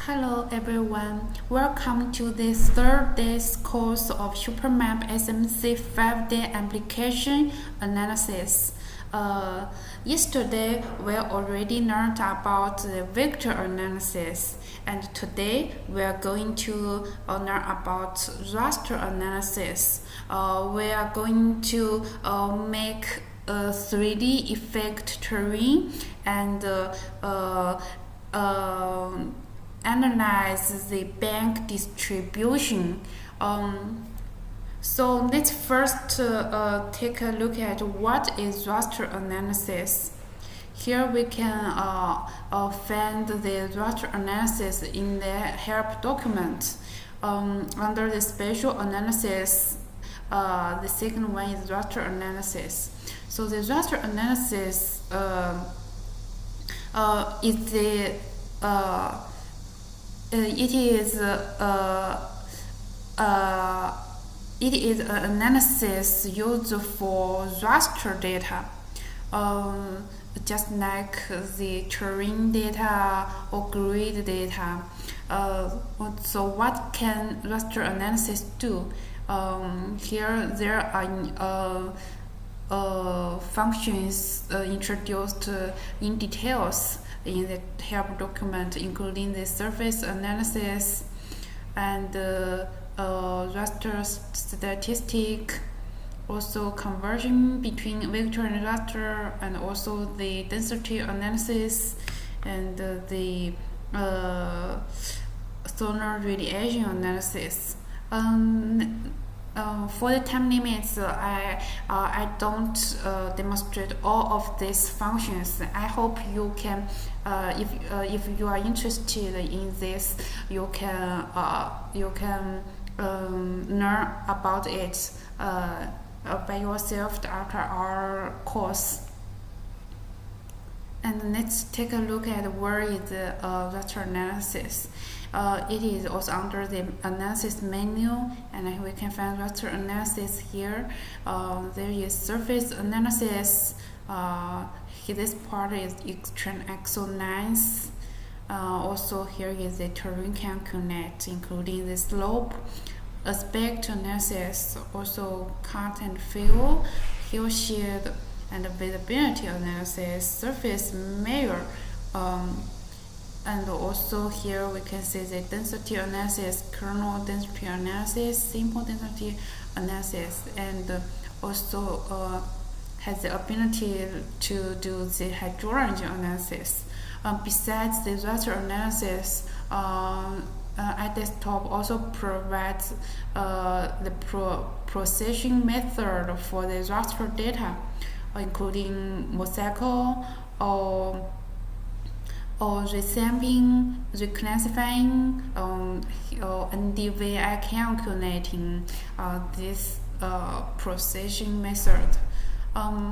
Hello everyone, welcome to this third day's course of Supermap SMC 5-day application analysis. Yesterday we already learned about the vector analysis, and today we are going to learn about raster analysis. We are going to make a 3D effect terrain and analyze the bank distribution. So let's first take a look at what is raster analysis. Here we can find the raster analysis in the help document. Under the spatial analysis, the second one is raster analysis. So the raster analysis is the it is an analysis used for raster data, just like the terrain data or grid data. So what can raster analysis do? Here there are functions introduced in details in the help document, including the surface analysis and raster statistic, also conversion between vector and raster, and also the density analysis and the solar radiation analysis. For the time limits, I don't demonstrate all of these functions. I hope you can, if you are interested in this, you can learn about it by yourself after our course. And let's take a look at where is the raster analysis. It is also under the analysis menu, and we can find raster analysis here. There is surface analysis. This part is extreme axon lines. Also here is the terrain calculate, including the slope, aspect analysis, also cut and fill, hill shield, and visibility analysis, surface measure, and also here we can see the density analysis, kernel density analysis, simple density analysis, and also has the ability to do the hydrology analysis. Besides the raster analysis, iDesktop also provides the processing method for the raster data, including mosaic or resampling, reclassifying, or NDVI calculating this processing method.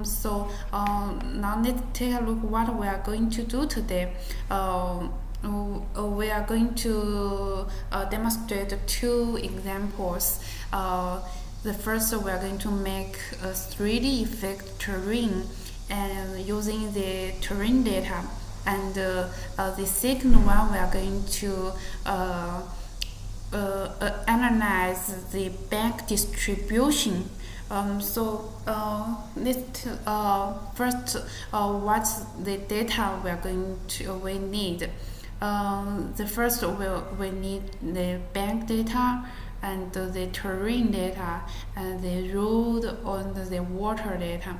So now let's take a look what we are going to do today. We are going to demonstrate two examples. The first, we are going to make a 3D effect terrain and using the terrain data, and the second one we are going to analyze the bank distribution. So let's first what's the data we need. The first we need the bank data and the terrain data and the road and the water data.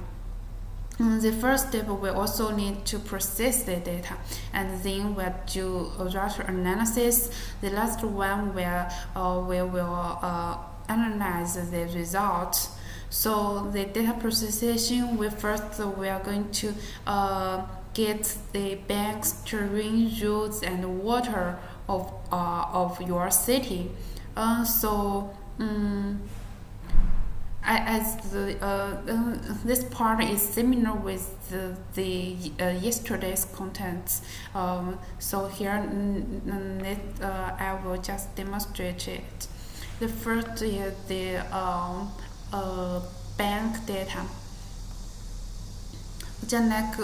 The first step, we also need to process the data, and then we'll do a raster analysis. The last one where we will analyze the results. So the data processing, we are going to get the banks, terrain, roads, and water of your city. This part is similar with the yesterday's contents. So here I will just demonstrate it. The first is the bank data. Just like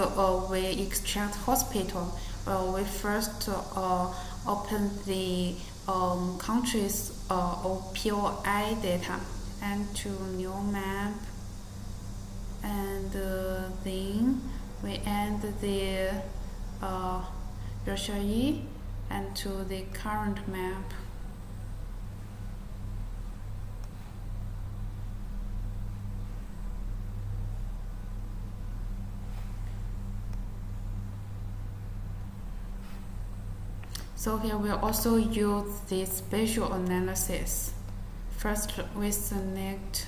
we extract hospital, we first open the countries POI data and to new map, and then we add the Russia and to the current map. So here we also use the spatial analysis. First we select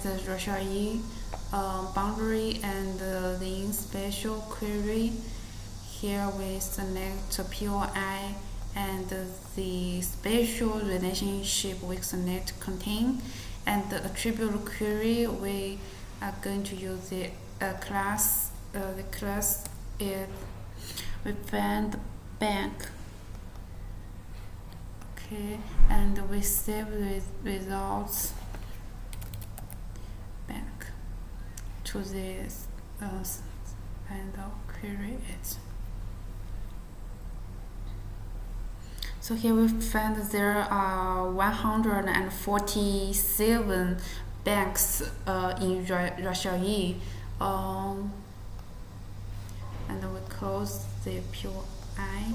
the Russia boundary and then spatial query. Here we select POI and the spatial relationship we select contain, and the attribute query we are going to use the class. The class is we find bank. Okay, and we save the results back to this and query it. So here we find there are 147 banks in Russia, and we close the POI.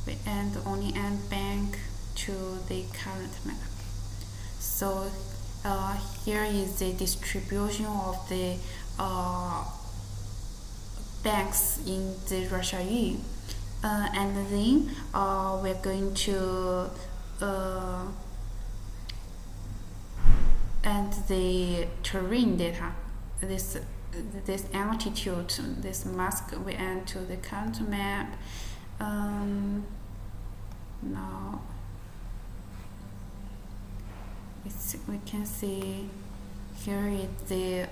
We only add bank to the current map. So here is the distribution of the banks in the Russia, and then we're going to add the terrain data. This altitude, this mask we add to the current map. Now we can see here is the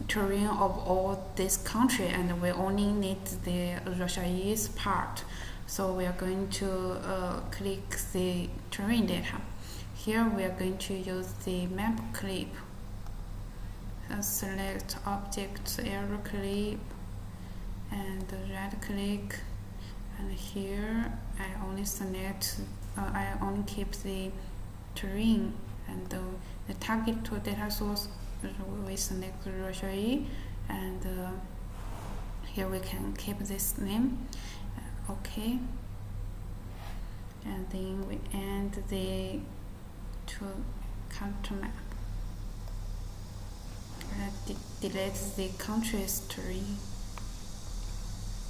terrain of all this country, and we only need the Russia's part. So we are going to click the terrain data. Here we are going to use the map clip. Select object arrow clip and right click, and here I only keep the terrain, and the target to data source we select Russia, and here we can keep this name. Okay, and then we add the to Countryman. Delete the country's terrain.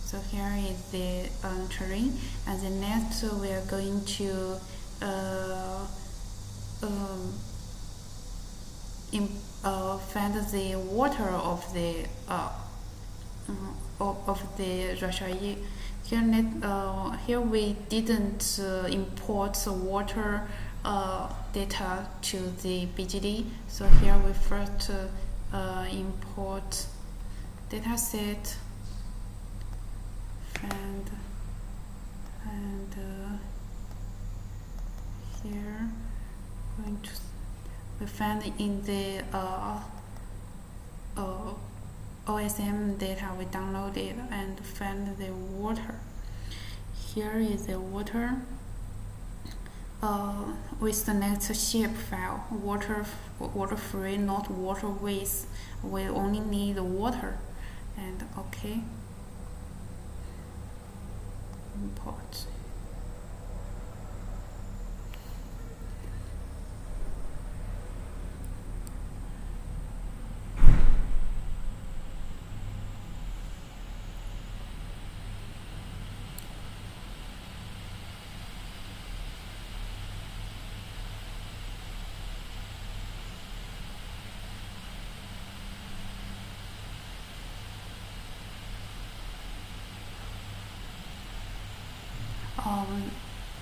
So here is the terrain, and the next we are going to find the water of the Russia. Here we didn't import the water data to the BGD. So here we first import dataset and here going to we find in the OSM data we downloaded and find the water. Here is the water. We select shape file, water free, not water with. We only need water, and okay. Import.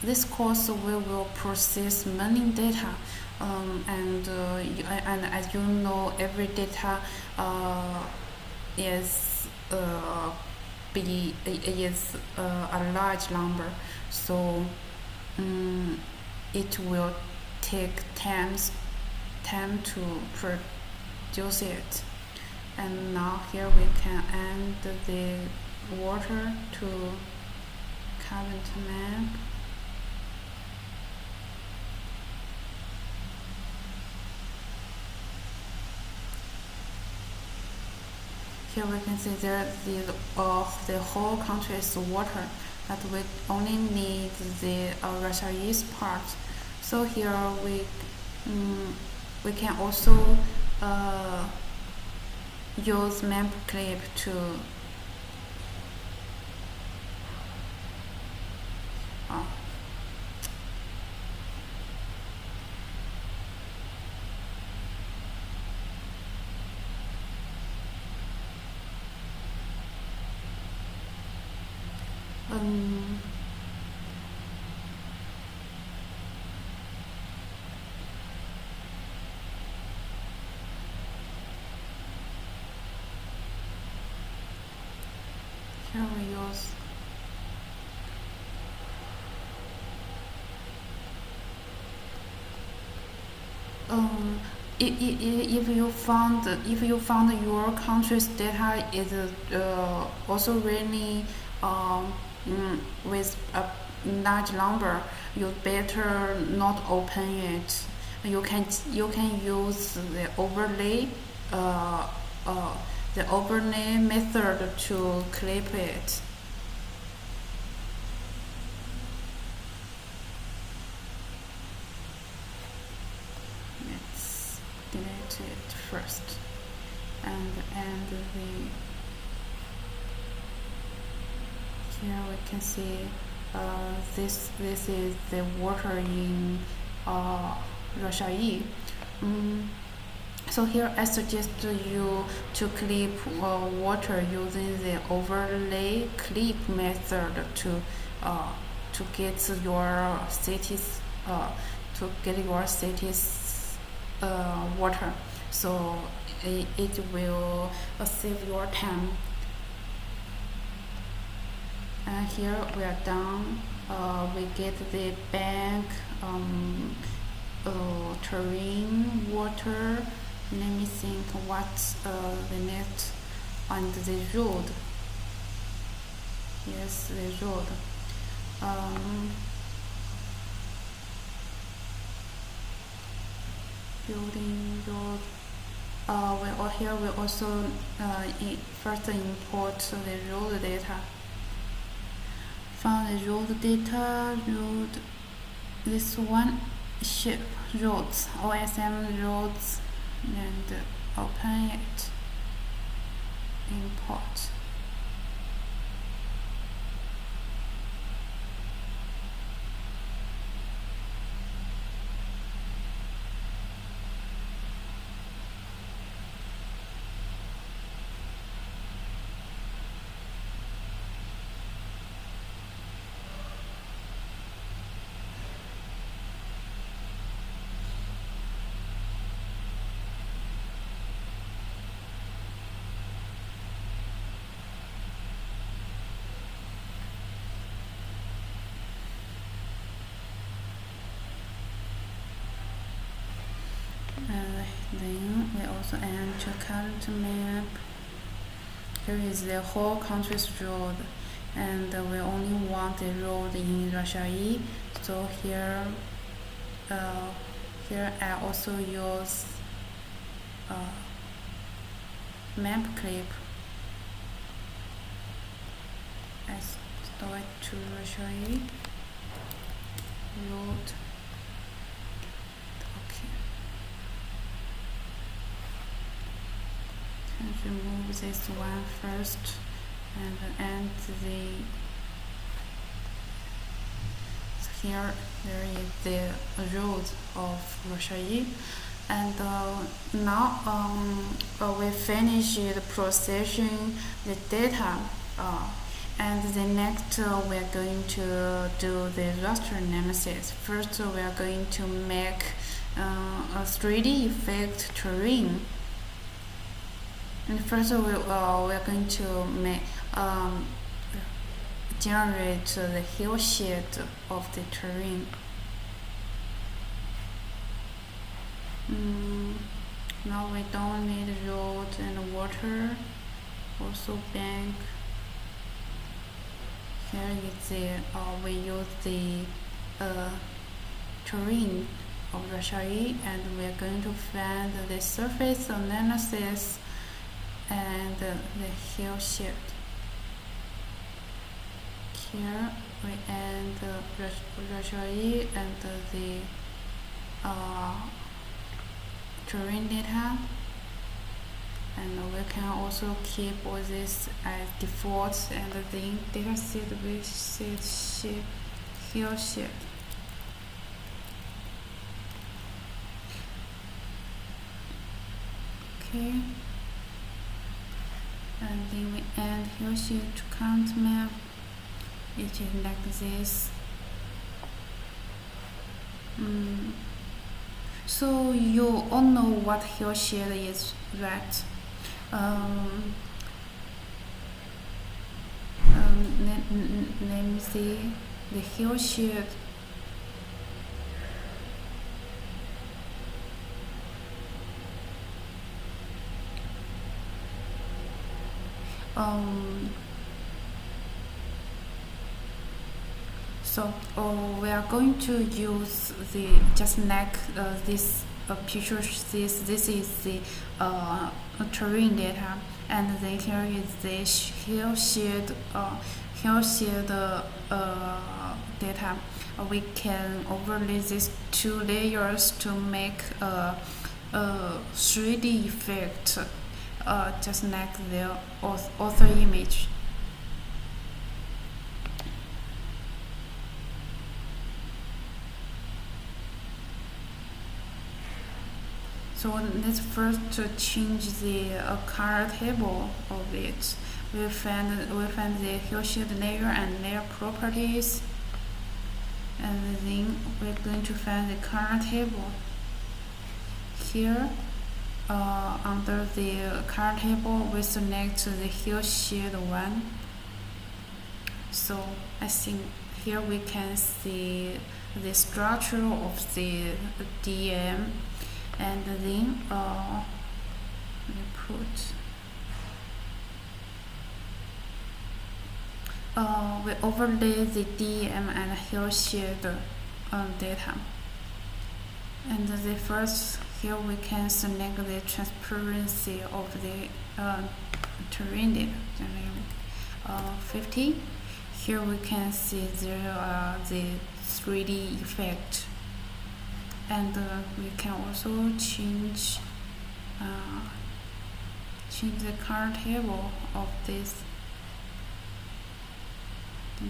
This course we will process many data, and as you know, every data is a large number. So it will take time to produce it. And now here we can add the water to current map. Here we can see there the whole country is water, but we only need the Russiaese part. So here we can also use map clip to here we use if you found your country's data is also really with a large number, you better not open it. You can use the overlay method to clip it. Let's delete it first and the here we can see this is the water in Russiaese. So here I suggest you to clip water using the overlay clip method to get your city's water. So it will save your time. And here we are done. We get the bank, terrain, water. Let me think what's the next, and the road. Yes, the road. Building road. Here we also first import the road data. Found the road data, this one, ship roads, OSM roads, and open it, import. Then we also enter current map. Here is the whole country's road, and we only want the road in Russiaese. So here I also use map clip. I store it to Russiaese road. Remove this one first and add here there is the road of Russiaese, and now we finish the processing the data, and the next we are going to do the raster analysis. First we are going to make a 3D effect terrain. And first we are going to make generate the hill shape of the terrain. Now we don't need road and water, also bank. Here is the we use the terrain of Raster, and we are going to find the surface analysis and the hill shape. Here we add Raster and the terrain data, and we can also keep all this as default, and then data set we set shape hill shape. Okay, and then we add hill shape to Countryman. It is like this. So you all know what hill shape is, right? Let me see the hill shape. So we are going to use the just like this picture. This is the terrain data, and then here is the hill shape data. We can overlay these two layers to make a 3D effect, just like the author image. So let's first change the color table of it. We find the hill shape layer and layer properties, and then we're going to find the color table. Here, under the color table, we select the hill shape one. So I think here we can see the structure of the DM. And then we overlay the DM and hill shape data. And the first, here we can select the transparency of the terrain data, 50. Here we can see the 3D effect. And we can also change the color table of this,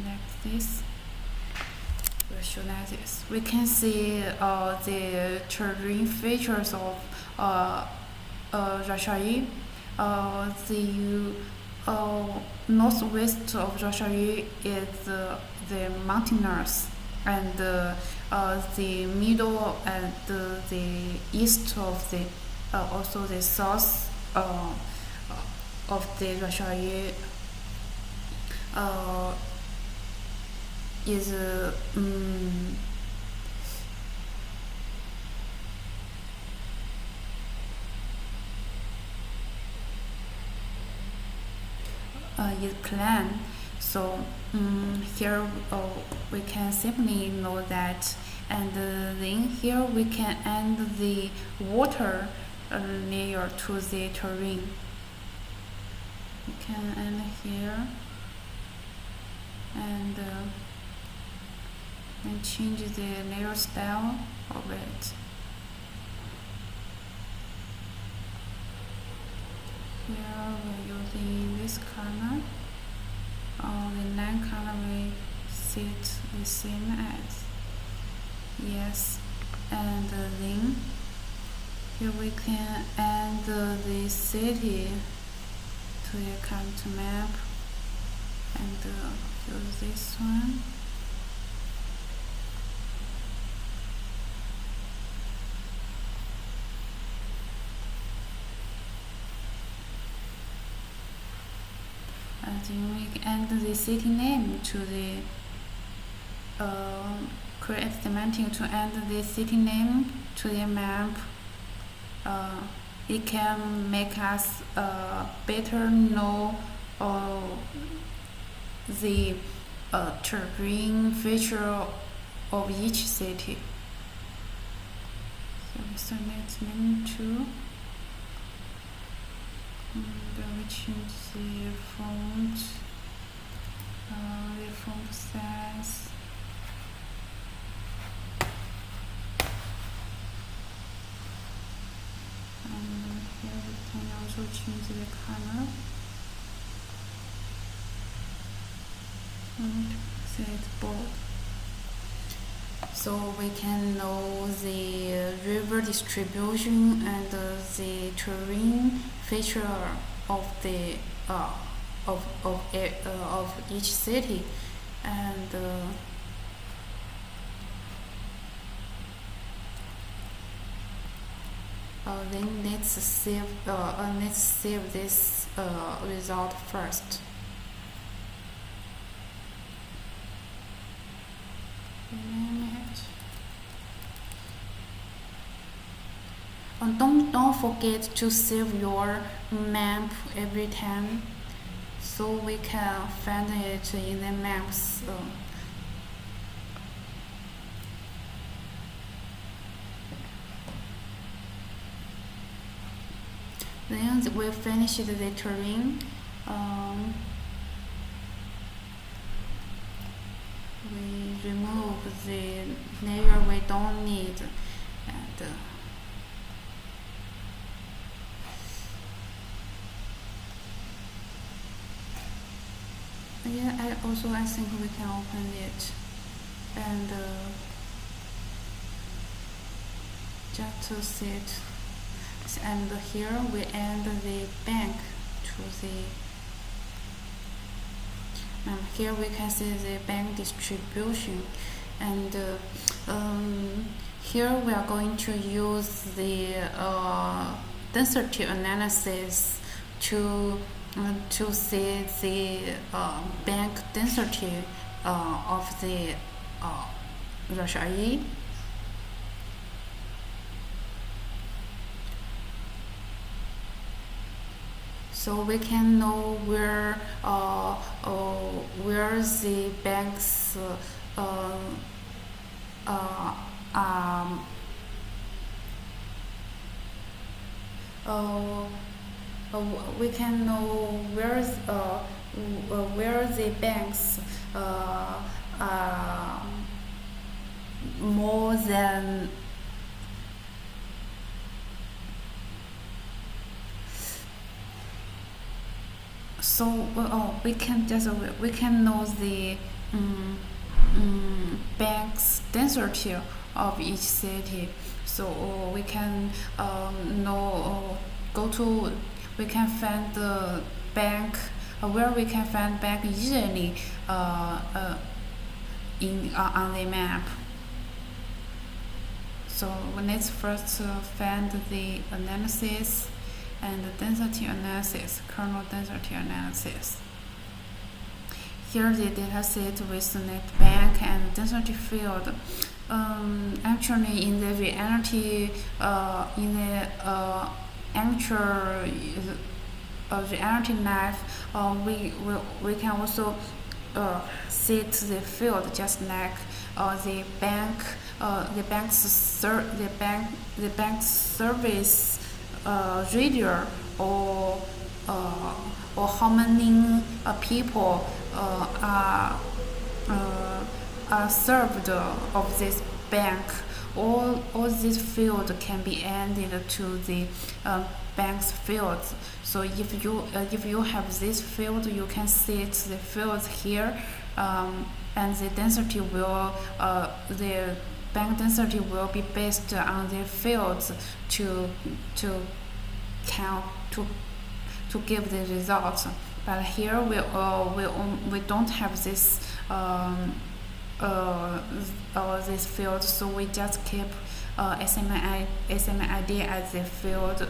like this. We'll show like this. We can see the terrain features of Raster. The northwest of Raster is the mountainous, and the middle and the east of the also the south of the Raster is clan. So here we can simply know that, and then here we can add the water layer to the terrain. We can add here and change the layer style of it. Here we're using this color. The line color we set the same as yes, and then here we can add the city to the country map and use this one. And we add the city name to the create semantic to add the city name to the map. It can make us better know the terrain feature of each city. So we select name 2. And we change the font size. And here we can also change the color and set bold. So we can know the river distribution and the terrain feature of the of each city, and then let's save this result first. Don't forget to save your map every time, so we can find it in the maps. Then we finished the terrain. We remove the layer we don't need, and I think we can open it, and just to see it. And here we add the bank to the map. Here we can see the bank distribution, and here we are going to use the density analysis to see the bank density of the Raster. So we can know where the banks we can know where the banks more than we can know the bank's density of each city. So we can we can find the bank where we can find bank easily on the map. So let's first find the analysis and density analysis, kernel density analysis. Here the dataset with net bank and density field. Actually, in the reality, actual reality life, we can also set the field just like the bank's service radio, or how many people are served of this bank. All these fields can be added to the bank's fields. So if you have this field, you can set the fields here, and the density will the bank density will be based on the fields to count to give the results. But here we don't have this this field, so we just keep SMID as the field,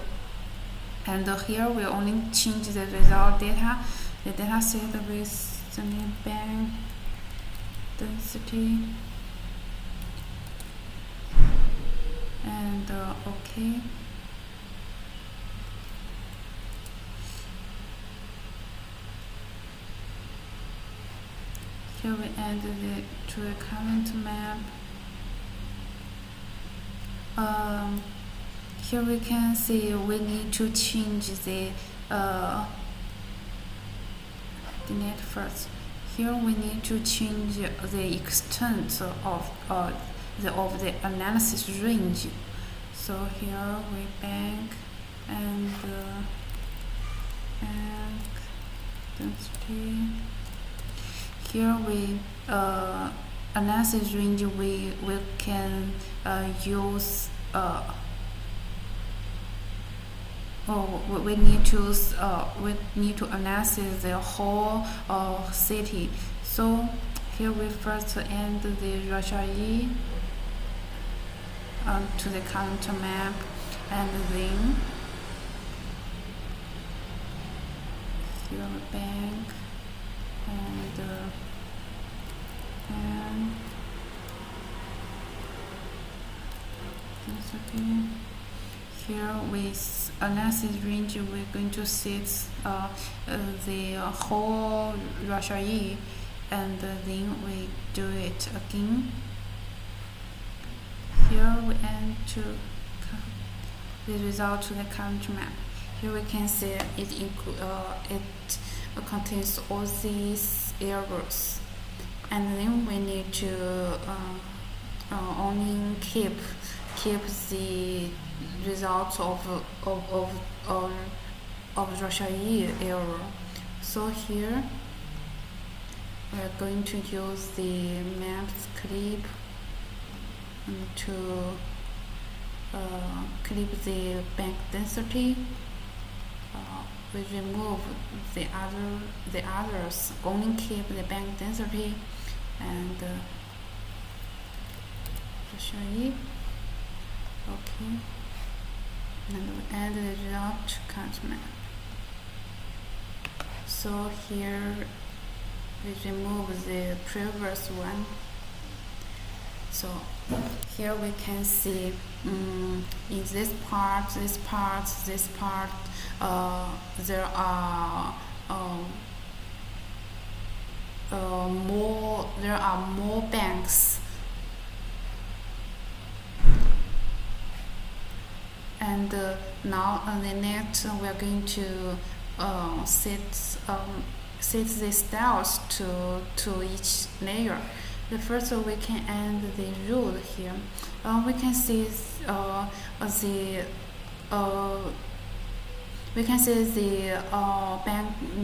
and here we only change the result data the data set with the name bank density and OK. Here we add to the current map. Here we can see we need to change the delete first. Here we need to change the extent of the analysis range. So here we bank and density. Here we analysis range we can use we need to analyze the whole city. So here we first add the Raster to the current map, and then here we bank and density. Here with analysis range, we're going to set the whole Raster, and then we do it again. Here we add to the result to the current map. Here we can see it contains all these errors, and then we need to only keep the results of Raster error. So here we are going to use the maps clip to clip the bank density. We remove the others, only keep the bank density and Raster. Okay, and we add the result to Countryman. So here we remove the previous one. So here we can see in this part, there are more banks. And now on the next we are going to set the styles to each layer. The first we can add the rule here. We can see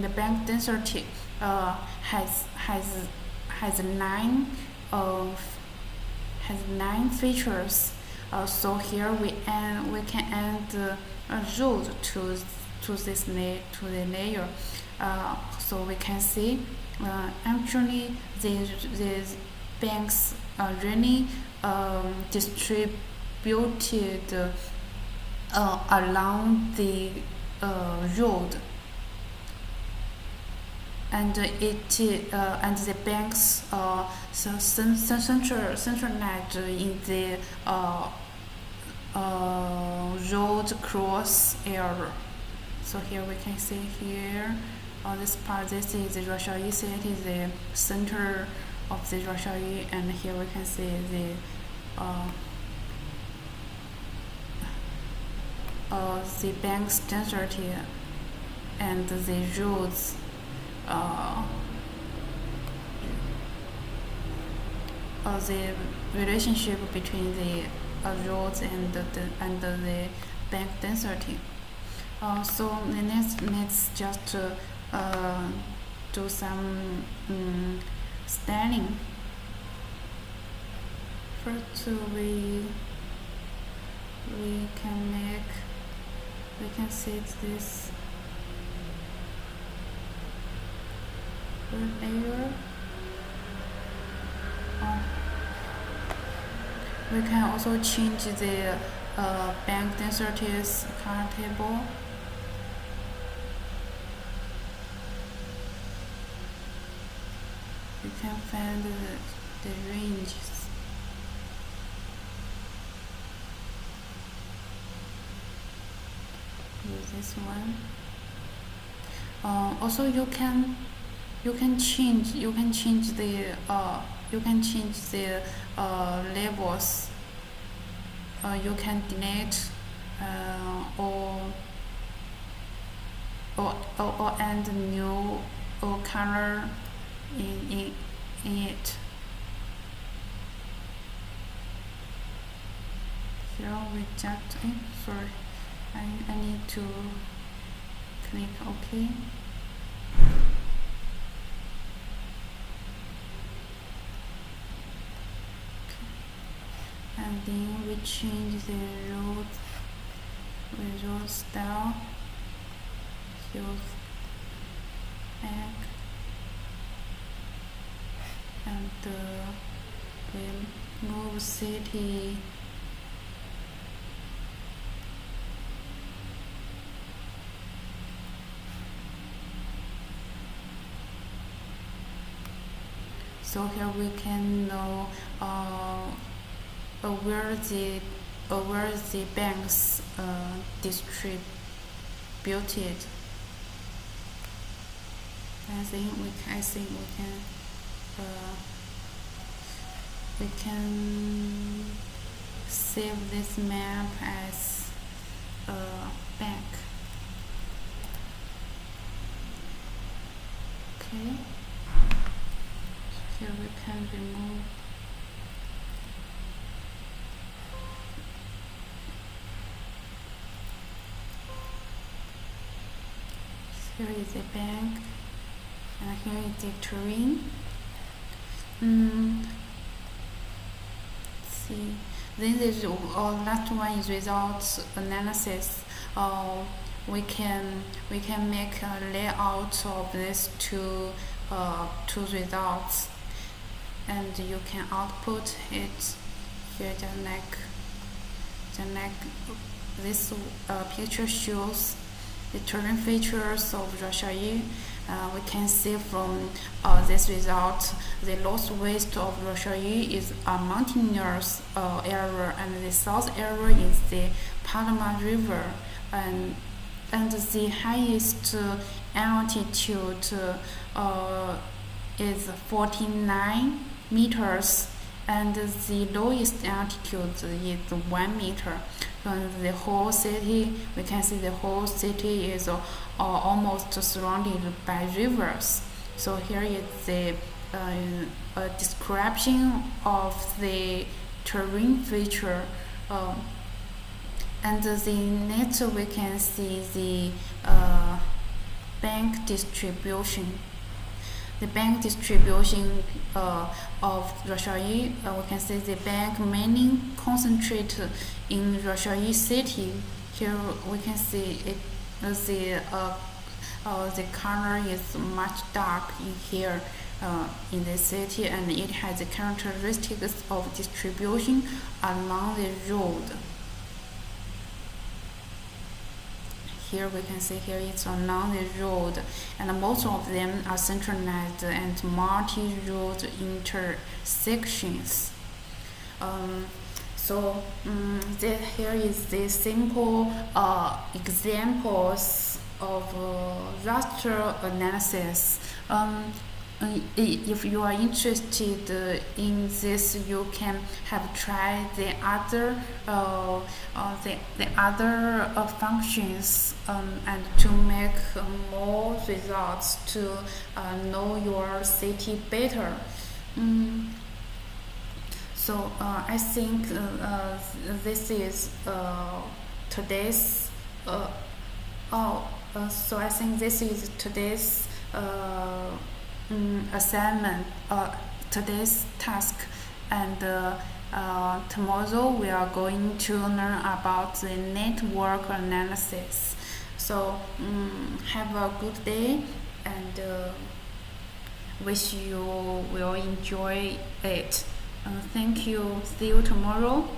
the bank density has nine features. So here we can add a rule to the layer. So we can see actually the banks are really distributed along the road, and the banks centralized in the road cross area. So here we can see here this part. This is the Raster set, is the center of the Raster, and here we can see the bank's density and the roads. The relationship between the roads and the bank density. So let's just do some styling. First, we can set this layer. We can also change the bank densities color table. you can find the ranges. Use this one. Also you can change the labels. You can delete or add new color in it. Here we just sorry, I need to click OK. And then we change the road style. Use egg and we move city. So here we can know where the banks distributed. I think we can save this map as a bank. Okay. Here we can remove. Here is the bank, and here is the terrain. See, then there's last one is result analysis. We can make a layout of these two results, and you can output it here just like this picture shows the terrain features of Rashai. We can see from this result, the northwest of Rashai is a mountainous area, and the south area is the Palma River, and the highest altitude is 49 meters, and the lowest altitude is 1 meter. And the whole city, we can see the whole city is almost surrounded by rivers. So here is the description of the terrain feature. And the next we can see the bank distribution. The bank distribution of Rashai, we can see the bank mainly concentrate in Rashai city. Here we can see it. The color is much dark in here in the city, and it has the characteristics of distribution along the road. Here we can see here it's along the road, and most of them are centralized and multi-road intersections. Here is the simple examples of raster analysis. If you are interested in this, you can have tried the other functions and to make more results to know your city better. So I think this is today's. So I think this is today's assignment, today's task, and tomorrow we are going to learn about the network analysis. So have a good day, and wish you will enjoy it. Thank you. See you tomorrow.